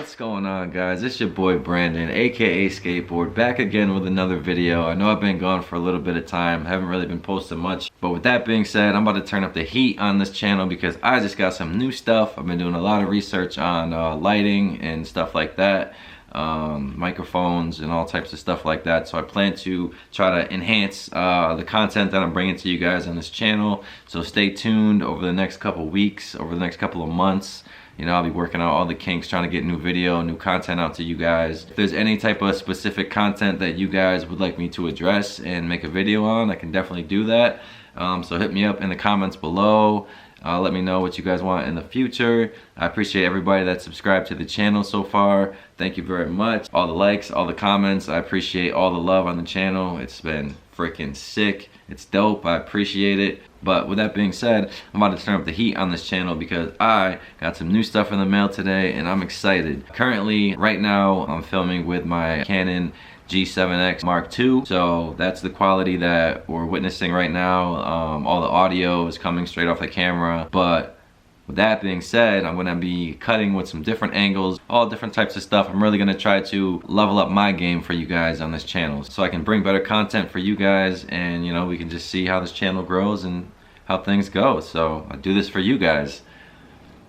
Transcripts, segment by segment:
What's going on, guys? It's your boy Brandon, aka Skateboard, back again with another video. I know I've been gone for a little bit of time, haven't really been posting much, but with that being said, I'm about to turn up the heat on this channel because I just got some new stuff. I've been doing a lot of research on lighting and stuff like that, microphones and all types of stuff like that. So I plan to try to enhance the content that I'm bringing to you guys on this channel. So stay tuned over the next couple weeks, over the next couple of months. You know, I'll be working out all the kinks, trying to get new video, new content out to you guys. If there's any type of specific content that you guys would like me to address and make a video on, I can definitely do that. So hit me up in the comments below. Let me know what you guys want in the future. I appreciate everybody that subscribed to the channel so far. Thank you very much. All the likes, all the comments. I appreciate all the love on the channel. It's been freaking sick. It's dope. I appreciate it. But with that being said, I'm about to turn up the heat on this channel because I got some new stuff in the mail today and I'm excited. Currently, right now, I'm filming with my Canon G7X Mark II. So that's the quality that we're witnessing right now. All the audio is coming straight off the camera. But with that being said, I'm gonna be cutting with some different angles, all different types of stuff. I'm really gonna try to level up my game for you guys on this channel so I can bring better content for you guys, and you know, we can just see how this channel grows and how things go. So I do this for you guys.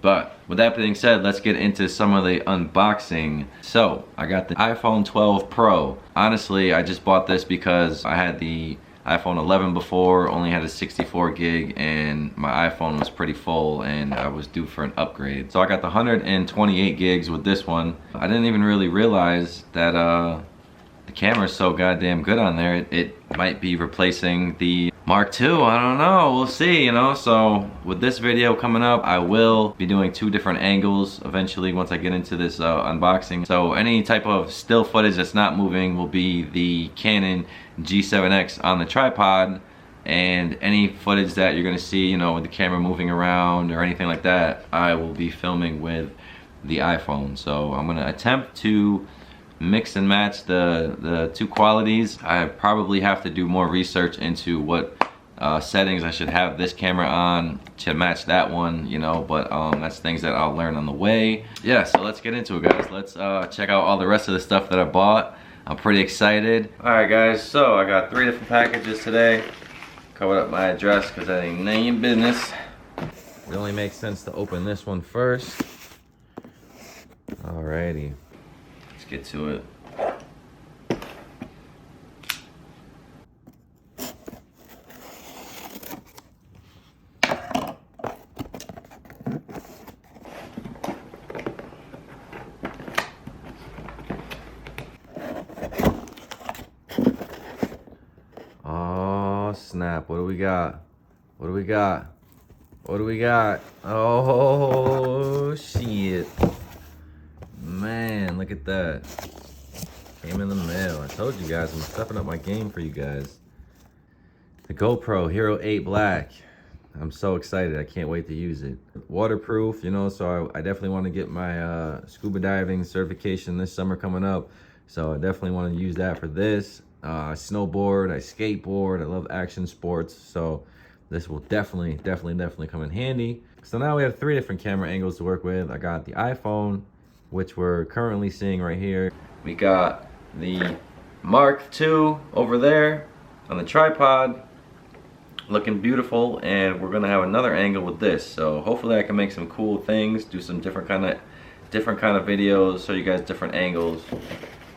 But with that being said, let's get into some of the unboxing. So I got the iPhone 12 Pro. Honestly, I just bought this because I had the iPhone 11 before, only had a 64 gig, and my iPhone was pretty full and I was due for an upgrade. So I got the 128 gigs with this one. I didn't even really realize that the camera's so goddamn good on there. It might be replacing the Mark II, I don't know, we'll see, you know. So with this video coming up, I will be doing two different angles eventually once I get into this unboxing. So any type of still footage that's not moving will be the Canon G7X on the tripod, and any footage that you're gonna see, you know, with the camera moving around or anything like that, I will be filming with the iPhone. So I'm gonna attempt to mix and match the two qualities. I probably have to do more research into what settings I should have this camera on to match that one, you know, but that's things that I'll learn on the way. Yeah, so let's get into it, guys. Let's check out all the rest of the stuff that I bought. I'm pretty excited. All right, guys, so I got 3 different packages today. Covered up my address because that ain't none of your business. It only makes sense to open this one first. Alrighty. Get to it. Oh snap, what do we got? What do we got? What do we got? Oh shit. Man, look at that. Came in the mail. I told you guys, I'm stepping up my game for you guys. The GoPro Hero 8 Black. I'm so excited. I can't wait to use it. Waterproof, you know, so I definitely want to get my scuba diving certification this summer coming up. So I definitely want to use that for this. I snowboard, I skateboard, I love action sports. So this will definitely come in handy. So now we have 3 different camera angles to work with. I got the iPhone, which we're currently seeing right here. We got the Mark II over there on the tripod, looking beautiful, and we're gonna have another angle with this. So hopefully I can make some cool things, do some different kind of videos, show you guys different angles.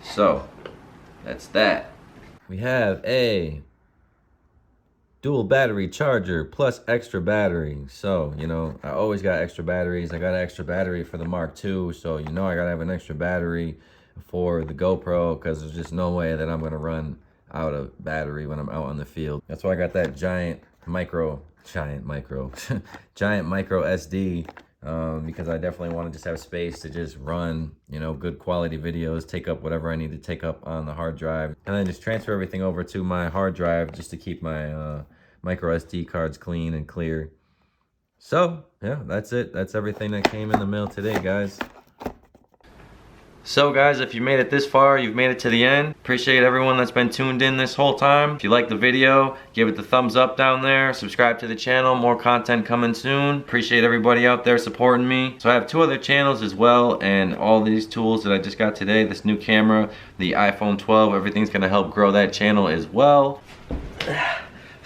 So that's that. We have a dual battery charger plus extra battery. So, you know, I always got extra batteries. I got an extra battery for the Mark II, so you know I gotta have an extra battery for the GoPro because there's just no way that I'm gonna run out of battery when I'm out on the field. That's why I got that giant micro SD, because I definitely want to just have space to just run, you know, good quality videos, take up whatever I need to take up on the hard drive, and then just transfer everything over to my hard drive just to keep my micro SD cards clean and clear. So yeah, that's it. That's everything that came in the mail today, guys. So guys, if you made it this far, you've made it to the end. Appreciate everyone that's been tuned in this whole time. If you like the video, give it the thumbs up down there. Subscribe to the channel, more content coming soon. Appreciate everybody out there supporting me. So I have 2 other channels as well, and all these tools that I just got today, this new camera, the iPhone 12, everything's gonna help grow that channel as well.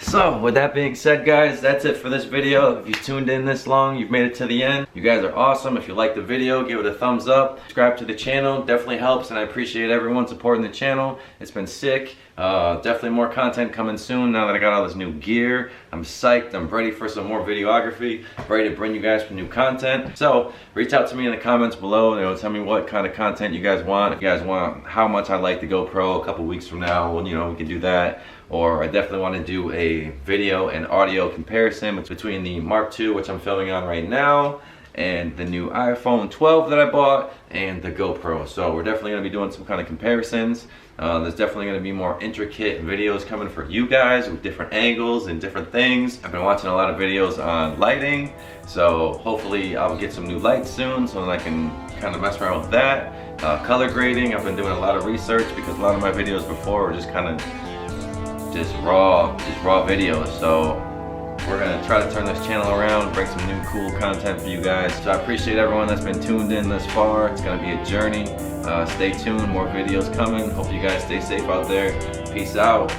So, with that being said, guys, that's it for this video. If you tuned in this long, you've made it to the end. You guys are awesome. If you like the video, give it a thumbs up. Subscribe to the channel. Definitely helps, and I appreciate everyone supporting the channel. It's been sick. Definitely more content coming soon now that I got all this new gear. I'm psyched. I'm ready for some more videography. Ready to bring you guys some new content. So, reach out to me in the comments below. You know, tell me what kind of content you guys want. If you guys want how much I like the GoPro a couple weeks from now, well, you know, we can do that. Or I definitely want to do a video and audio comparison between the Mark II, which I'm filming on right now, and the new iPhone 12 that I bought, and the GoPro. So we're definitely going to be doing some kind of comparisons. There's definitely going to be more intricate videos coming for you guys with different angles and different things. I've been watching a lot of videos on lighting, so hopefully I'll get some new lights soon so that I can kind of mess around with that. Color grading, I've been doing a lot of research because a lot of my videos before were just kind of just raw videos. So we're gonna try to turn this channel around, bring some new cool content for you guys. So I appreciate everyone that's been tuned in thus far. It's gonna be a journey. Stay tuned, more videos coming. Hope you guys stay safe out there. Peace out.